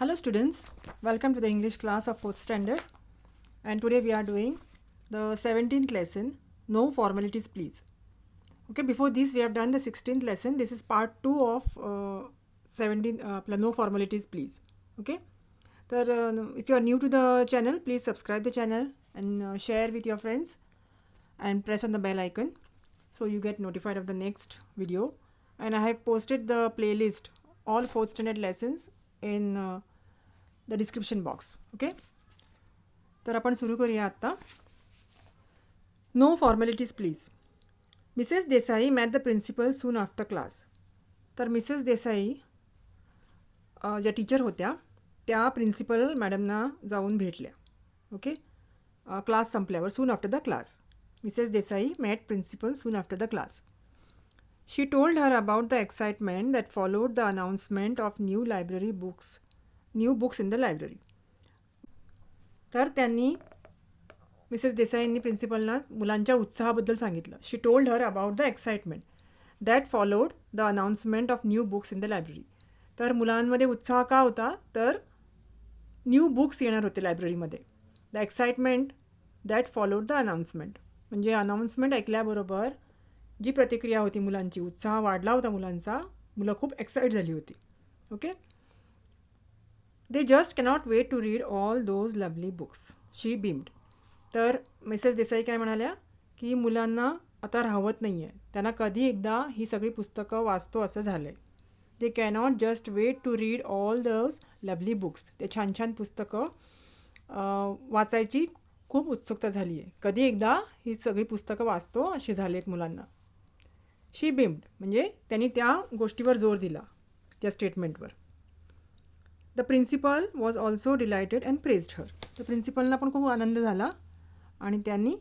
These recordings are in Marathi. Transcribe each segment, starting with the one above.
Hello students, welcome to the English class of 4th standard, and today we are doing the 17th lesson, no formalities please. Okay, before this we have done the 16th lesson. This is part 2 of 17 no formalities please. Okay, so if you are new to the channel, please subscribe the channel and share with your friends and press on the bell icon so you get notified of the next video. And I have posted the playlist all 4th standard lessons in the description box. Okay, तर आपण सुरू करूया आत्ता. No formalities please. Mrs Desai met the principal soon after class. तर मिसेस देसाई ज्या टीचर होत्या त्या प्रिन्सिपल मॅडमना जाऊन भेटल्या. ओके, क्लास संपल्यावर soon after the class. Mrs Desai met principal soon after the class. She told her about the excitement that followed the announcement of new books in the library. तर त्यांनी मिसेस देसाईंनी प्रिन्सिपलना मुलांच्या उत्साहाबद्दल सांगितलं. शी told her about the excitement that followed the announcement of new books in the library. तर मुलांमध्ये उत्साह का होता, तर न्यू बुक्स येणार होते लायब्ररीमध्ये. The excitement that followed the announcement म्हणजे अनाउन्समेंट ऐकल्याबरोबर जी प्रतिक्रिया होती मुलांची, उत्साह वाढला होता मुलांचा, मुलं खूप एक्साइट झाली होती. Okay, they just cannot wait to read all those lovely books. She beamed. तर मिसेस देसाई काय म्हणाल्या की मुलांना आता राहवत नाही आहे, त्यांना कधी एकदा ही सगळी पुस्तकं वाचतो असं झालं आहे. They cannot just wait to read all those lovely books. ते छान छान पुस्तकं वाचायची खूप उत्सुकता झाली आहे, कधी एकदा ही सगळी पुस्तकं वाचतो अशी झाली आहेत मुलांना. शी बीम्ड म्हणजे त्यांनी त्या गोष्टीवर जोर दिला, त्या स्टेटमेंटवर. The principal was also delighted and praised her. तर प्रिन्सिपलला पण खूप आनंद झाला आणि त्यांनी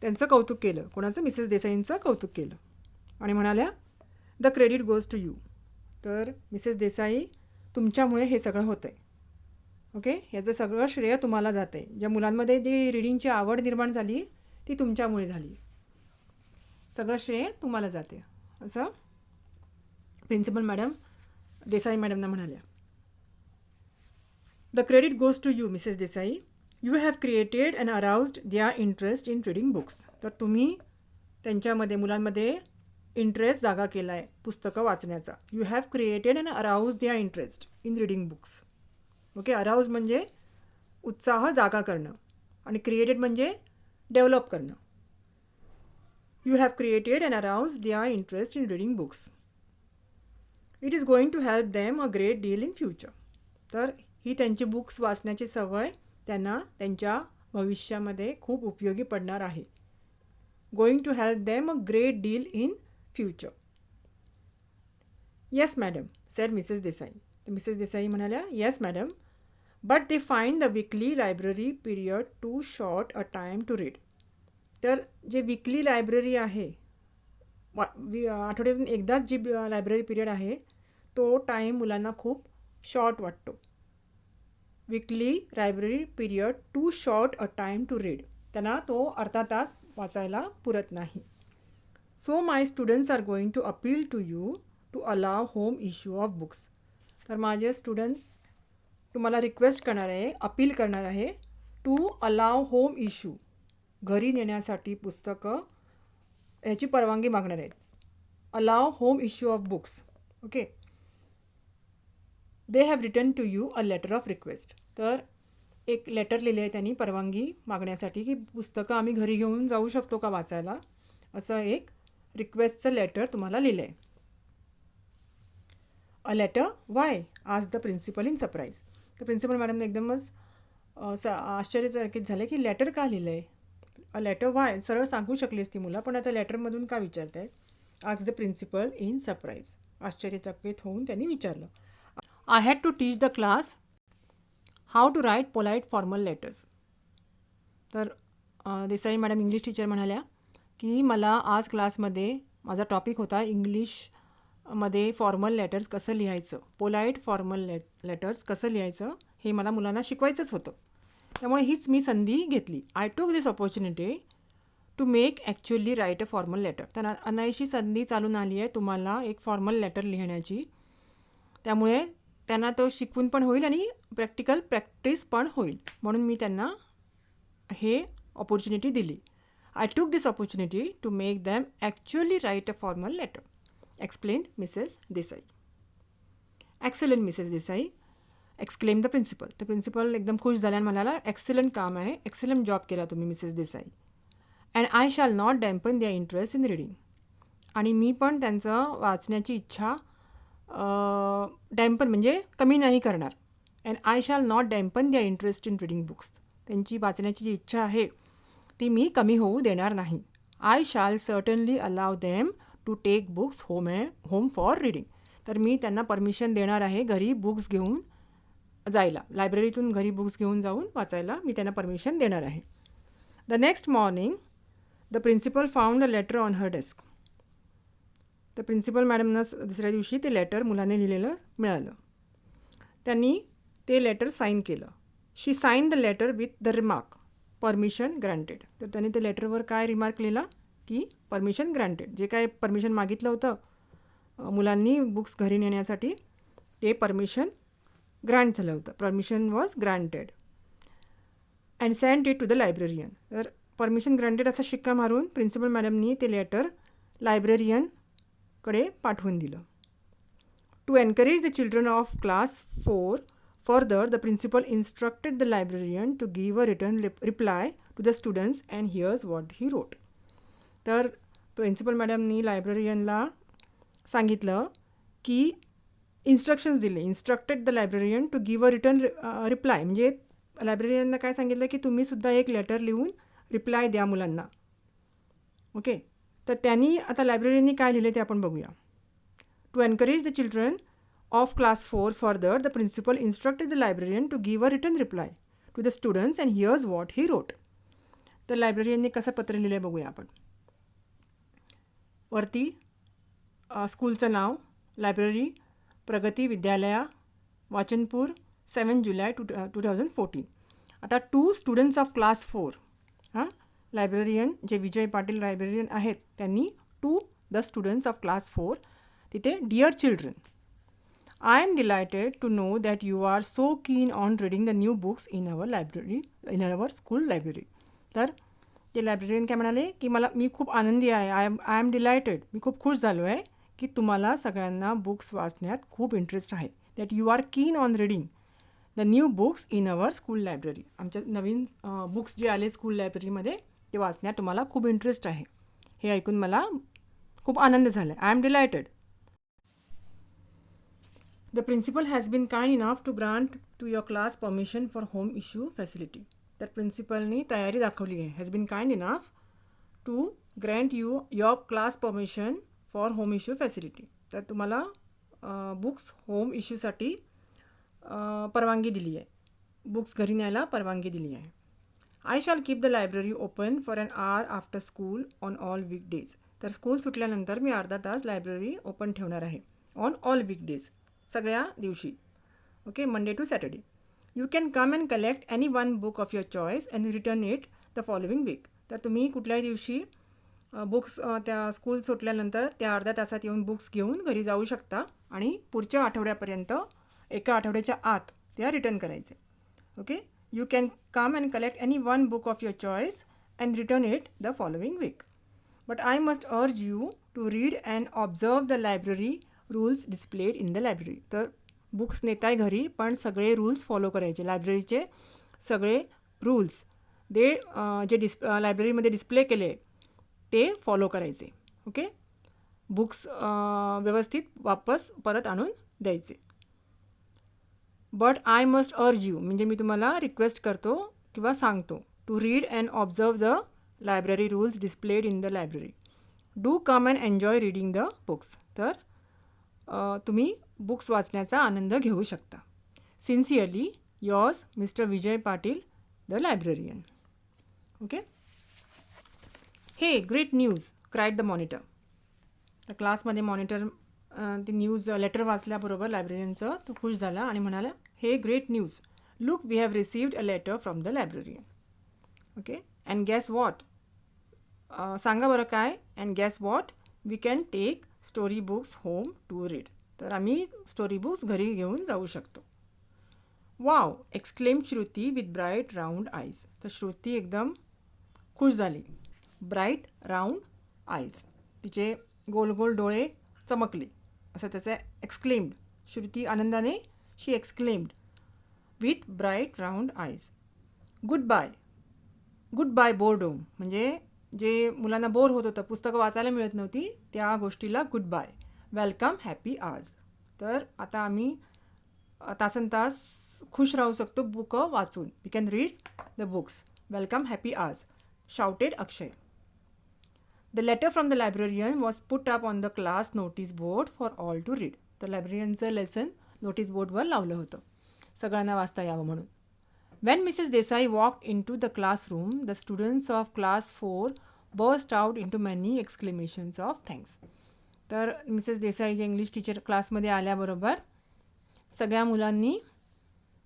त्यांचं कौतुक केलं. कोणाचं? मिसेस देसाईंचं कौतुक केलं आणि म्हणाल्या the credit goes to you. तर मिसेस देसाई, तुमच्यामुळे हे सगळं होतं आहे. ओके, याचं सगळं श्रेय तुम्हाला जातं आहे. ज्या मुलांमध्ये जी रीडिंगची आवड निर्माण झाली ती तुमच्यामुळे झाली. सगळं श्रेय तुम्हाला जाते असं प्रिन्सिपल मॅडम देसाई मॅडमना म्हणाल्या. The credit goes to you Mrs Desai. You have created and aroused their interest in reading books. तर तुम्ही त्यांच्यामध्ये मुलांमध्ये इंटरेस्ट जागा केला आहे पुस्तकं वाचण्याचा. You have created and arouse their interest in reading books. Okay, arouse म्हणजे उत्साह जागा करणं आणि क्रिएटेड म्हणजे डेव्हलप करणं. You have created and arouse their interest in reading books. It is going to help them a great deal in future. तर ही त्यांची बुक्स वाचण्याची सवय त्यांना त्यांच्या भविष्यामध्ये खूप उपयोगी पडणार आहे. Going to help them a great deal in future. Yes madam said Mrs Desai. तर मिसेस देसाई म्हणाल्या yes madam, but they find the weekly library period too short a time to read. तर जे वीकली लायब्ररी आहे, आठवड्यातून एकदाच जी लायब्ररी पिरियड आहे तो टाईम मुलांना खूप शॉर्ट वाटतो. Weekly library period too short a time to read. त्यांना तो अर्धा तास वाचायला पुरत नाही. So my students are going to appeal to you to allow home issue of books. तर माझे स्टुडंट्स तुम्हाला रिक्वेस्ट करणार आहे, अपील करणार आहे टू अलाव होम इश्यू, घरी नेण्यासाठी पुस्तकं ह्याची परवानगी मागणार आहेत. Allow home issue of books. Okay, they have written to you a letter of request. तर एक लेटर लिहिले आहे त्यांनी परवानगी मागण्यासाठी की पुस्तकं आम्ही घरी घेऊन जाऊ शकतो का वाचायला, असं एक रिक्वेस्टचं लेटर तुम्हाला लिहिलं आहे. अ लेटर वाय आज द प्रिन्सिपल इन सरप्राईज. तर प्रिन्सिपल मॅडमने एकदमच आश्चर्यचकित झाले की लेटर का लिहिलं आहे. अ लेटर वाय सरळ सांगू शकली असती मुलं, पण आता लेटरमधून का विचारत आहेत. आज द प्रिन्सिपल इन सरप्राईज. आश्चर्यचकित होऊन त्यांनी विचारलं. I had to teach the class how to write polite formal letters. तर देसाई मॅडम इंग्लिश टीचर म्हणाल्या की मला आज क्लासमध्ये माझा टॉपिक होता इंग्लिशमध्ये फॉर्मल लेटर्स कसं लिहायचं, पोलाईट फॉर्मल लेटर्स कसं लिहायचं हे मला मुलांना शिकवायचंच होतं. त्यामुळे हीच मी संधी घेतली. I took this opportunity to make actually write a formal letter. त्यांना अनायशी संधी चालून आली आहे तुम्हाला एक फॉर्मल लेटर लिहिण्याची. त्यामुळे त्यांना तो शिकवून पण होईल आणि प्रॅक्टिकल प्रॅक्टिस पण होईल, म्हणून मी त्यांना हे ऑपॉर्च्युनिटी दिली. I took this opportunity to make them actually write a formal letter, explained Mrs Desai. Excellent Mrs Desai, exclaim the principal. तर प्रिन्सिपल एकदम खुश झाल्या आणि म्हणाला, एक्सलंट काम आहे, एक्सलंट जॉब केला तुम्ही Mrs Desai. And I shall not dampen their interest in reading. आणि मी पण त्यांचं वाचण्याची इच्छा डॅम्पन म्हणजे कमी नाही करणार. And I shall not dampen their interest in reading books. त्यांची वाचण्याची जी इच्छा आहे ती मी कमी होऊ देणार नाही. I shall certainly allow them to take books home for reading. तर मी त्यांना परमिशन देणार आहे घरी बुक्स घेऊन जायला, लायब्ररीतून घरी बुक्स घेऊन जाऊन वाचायला मी त्यांना परमिशन देणार आहे. The next morning the principal found a letter on her desk. तर प्रिन्सिपल मॅडमनं दुसऱ्या दिवशी ते लेटर मुलाने लिहिलेलं मिळालं. त्यांनी ते लेटर साईन केलं. She sign the letter with the remark permission granted. तर त्यांनी ते लेटरवर काय रिमार्क लिहिला की परमिशन ग्रँटेड. जे काय परमिशन मागितलं होतं मुलांनी बुक्स घरी नेण्यासाठी ते परमिशन ग्रँट झालं होतं. Permission was granted and send it to the librarian. तर परमिशन ग्रँटेड असा शिक्का मारून प्रिन्सिपल मॅडमनी ते लेटर लायब्ररियनकडे पाठवून दिलं. To encourage the children of class 4 further the principal instructed the librarian to give a return reply to the students and here's what he wrote. तर प्रिन्सिपल मॅडमनी लायब्ररियनला सांगितलं की इन्स्ट्रक्शन्स दिले. Instructed the librarian to give a return reply म्हणजे लायब्ररियनला काय सांगितलं की तुम्हीसुद्धा एक लेटर लिहून रिप्लाय द्या मुलांना. ओके, तर त्यांनी आता लायब्ररियननी काय लिहिले ते आपण बघूया. To encourage the children of class 4 further the principal instructed the librarian to give a return reply to the students and here's what he wrote. तर लायब्ररियनने कसं पत्र लिहिलं आहे बघूया आपण. वरती स्कूलचं नाव, लायब्ररी प्रगती विद्यालया, वाचनपूर, 7 जुलै 2014. आता two students of class 4 librarian जे विजय पाटील लायब्ररियन आहेत त्यांनी to the students of class 4 तिथे dear children, I am delighted to know that you are so keen on reading the new books in our school library. तर ते लायब्ररियन काय म्हणाले की मी खूप आनंदी आहे, आय एम डिलायटेड, मी खूप खुश झालो आहे की तुम्हाला सगळ्यांना बुक्स वाचण्यात खूप इंटरेस्ट आहे. दॅट यू आर कीन on reading the new books in our school library. आमच्या नवीन बुक्स जे आले स्कूल लायब्ररीमध्ये ते वाचण्यात तुम्हाला खूप इंटरेस्ट आहे. हे ऐकून मला खूप आनंद झाला. I am delighted. The principal has been kind enough to grant to your class permission for home issue facility. तर प्रिन्सिपलनी तयारी दाखवली आहे. Has been kind enough to grant you your class permission for home issue facility. तर तुम्हाला बुक्स होम इश्यूसाठी परवानगी दिली आहे, बुक्स घरी न्यायला परवानगी दिली आहे. I shall keep the library open for an hour after school on all weekdays. तर स्कूल सुटल्यानंतर मी अर्धा तास लायब्ररी ओपन ठेवणार आहे ऑन ऑल वीकडेज, सगळ्या दिवशी. Okay, Monday to Saturday. You can come and collect any one book of your choice and return it the following week. तर तुम्ही कुठल्याही दिवशी बुक्स त्या स्कूल सुटल्यानंतर त्या अर्ध्या तासात येऊन बुक्स घेऊन घरी जाऊ शकता आणि पुढच्या आठवड्यापर्यंत एका आठवड्याच्या आत त्या रिटर्न करायचे. Okay, you can come and collect any one book of your choice and return it the following week. But I must urge you to read and observe the library rules displayed in the library. तर बुक्स नेताय घरी पण सगळे रूल्स फॉलो करायचे. लायब्ररीचे सगळे रूल्स जे लायब्ररीमध्ये डिस्प्ले केले ते फॉलो करायचे. ओके, बुक्स व्यवस्थित वापस परत आणून द्यायचे. But I must urge you म्हणजे मी तुम्हाला रिक्वेस्ट करतो किंवा सांगतो to read and observe the library rules displayed in the library. Do come and enjoy reading the books. तर तुम्ही बुक्स वाचण्याचा आनंद घेऊ शकता. Sincerely yours Mr Vijay Patil the librarian. Okay. हे great news cried the monitor. तर क्लासमध्ये मॉनिटर ती न्यूज लेटर वाचल्याबरोबर लायब्ररियनचं तो खुश झाला आणि म्हणाला, hey great news, look we have received a letter from the librarian. Okay, and guess what, सांगा बरं काय, and guess what, we can take story books home to read. तर आम्ही स्टोरी बुक्स घरी घेऊन जाऊ शकतो. Wow exclaim Shruti with bright round eyes. तर श्रुती एकदम खुश झाली. ब्राईट राऊंड आईज, तिचे गोल गोल डोळे चमकले असं त्याचं एक्सक्लेम्ड. श्रुती आनंदाने she exclaimed with bright round eyes. Good bye. Good bye boredom म्हणजे जे मुलांना बोर होत होतं, पुस्तकं वाचायला मिळत नव्हती, त्या गोष्टीला गुड बाय. वेलकम हॅपी आज. तर आता आम्ही तासन तास खुश राहू शकतो बुकं वाचून. We can read the books. Welcome happy आज, shouted Akshay. The letter from the librarian was put up on the class notice board for all to read. तर लायब्ररियनचं लेसन नोटीस बोर्डवर लावलं होतं सगळ्यांना वाचता यावं म्हणून. When Mrs. Desai walked into the classroom, the students of class 4 burst out into many exclamations of thanks. तर मिसेस देसाई जे इंग्लिश टीचर क्लासमध्ये आल्याबरोबर सगळ्या मुलांनी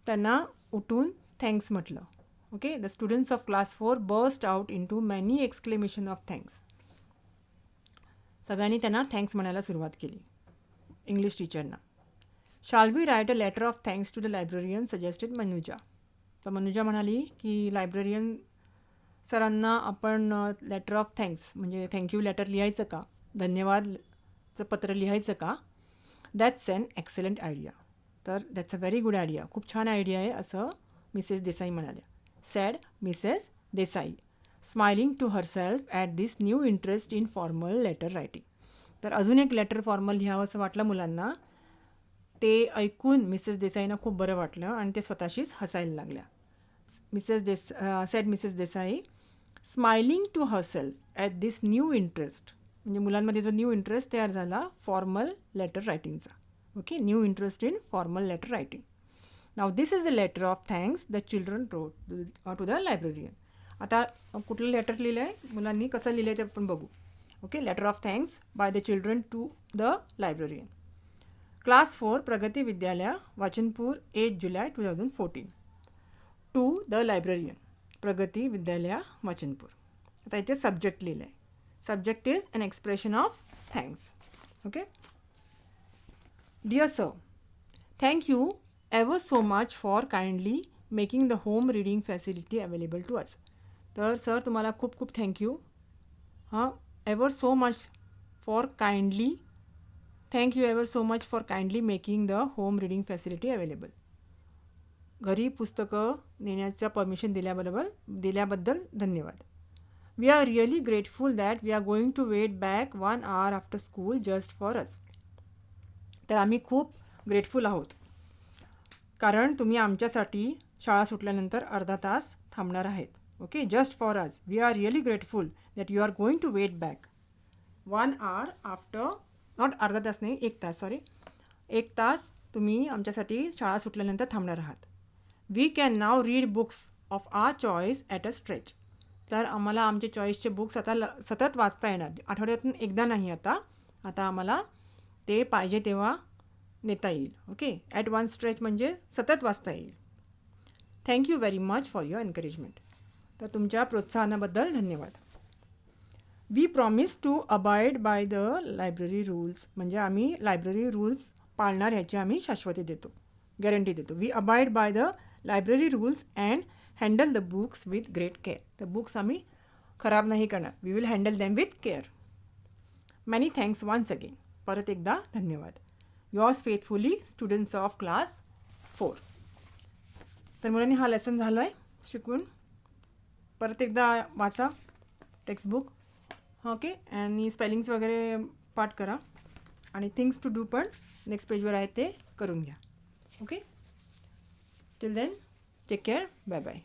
त्यांना उठून थँक्स म्हटलं. Okay, the students of class 4 burst out into many exclamation of thanks. सगळ्यांनी त्यांना थँक्स म्हणायला सुरुवात केली इंग्लिश टीचरना. Shall we write a letter of thanks to the librarian suggested Manuja. तर मनुजा म्हणाली की लायब्ररियन सरांना आपण लेटर ऑफ थँक्स म्हणजे थँक्यू लेटर लिहायचं का, धन्यवादचं पत्र लिहायचं का. That's an excellent idea. तर that's a very good idea, खूप छान आयडिया आहे असं मिसेस देसाई म्हणाल्या. Said Mrs Desai smiling to herself at this new interest in formal letter writing. तर अजून एक लेटर फॉर्मल लिहावं असं वाटलं मुलांना. ते ऐकून मिसेस देसाईंना खूप बरं वाटलं आणि ते स्वतःशीच हसायला लागल्या. Mrs Desai smiling to herself at this new interest म्हणजे मुलांमध्ये जो न्यू इंटरेस्ट तयार झाला फॉर्मल लेटर रायटिंगचा. Okay, new interest in formal letter writing. Now this is the letter of thanks the children wrote to the librarian. आता कुठलं लेटर लिहिलं आहे मुलांनी, कसं लिहिलं आहे ते आपण बघू. Okay, letter of thanks by the children to the librarian. Class 4 Pragati Vidyalaya Vachanpur 8 जुलै 2014 to the librarian Pragati Vidyalaya Vachanpur. आता इथे सब्जेक्ट लिहिलं आहे. Subject is an expression of thanks. Okay, dear sir, thank you ever so much for kindly making the home reading facility available to us. तर सर तुम्हाला खूप खूप thank you. Ever so much for kindly thank you ever so much for kindly making the home reading facility available. घरी पुस्तकं नेण्याचं परमिशन दिल्याबद्दल धन्यवाद. We are really grateful that we are going to wait back 1 hour after school just for us. तर आम्ही खूप ग्रेटफुल आहोत कारण तुम्ही आमच्यासाठी शाळा सुटल्यानंतर अर्धा तास थांबणार आहेत. Okay, just for us. We are really grateful that you are going to wait back 1 hour after, not अर्धा तास नाही, 1 तास, सॉरी 1 तास तुम्ही आमच्यासाठी शाळा सुटल्यानंतर थांबणार आहात. We can now read books of our choice at a stretch. तर आम्हाला आमचे चॉईसचे बुक्स आता सतत वाचता येणार. आठवड्यातून एकदा नाही, आता आम्हाला ते पाहिजे तेव्हा नेता येईल. ओके, ॲट वन स्ट्रेच म्हणजे सतत वाचता येईल. Thank you very much for your encouragement. तर तुमच्या प्रोत्साहनाबद्दल धन्यवाद. We promise to abide by the library rules म्हणजे आम्ही लायब्ररी रूल्स पाळणार ह्याची आम्ही शाश्वती देतो, गॅरंटी देतो. We abide by the library rules and handle the books with great care. तर बुक्स आम्ही खराब नाही करणार. We will handle them with care. Many thanks once again. परत एकदा धन्यवाद. Yours faithfully students of class 4. तर मुलांनी हा लेसन झालं आहे शिकवून. परत एकदा वाचा टेक्स्टबुक. ओके, आणि स्पेलिंग्स वगैरे पाठ करा आणि थिंग्स टू डू पण नेक्स्ट पेजवर आहे ते करून घ्या. Okay, till then take care, bye bye.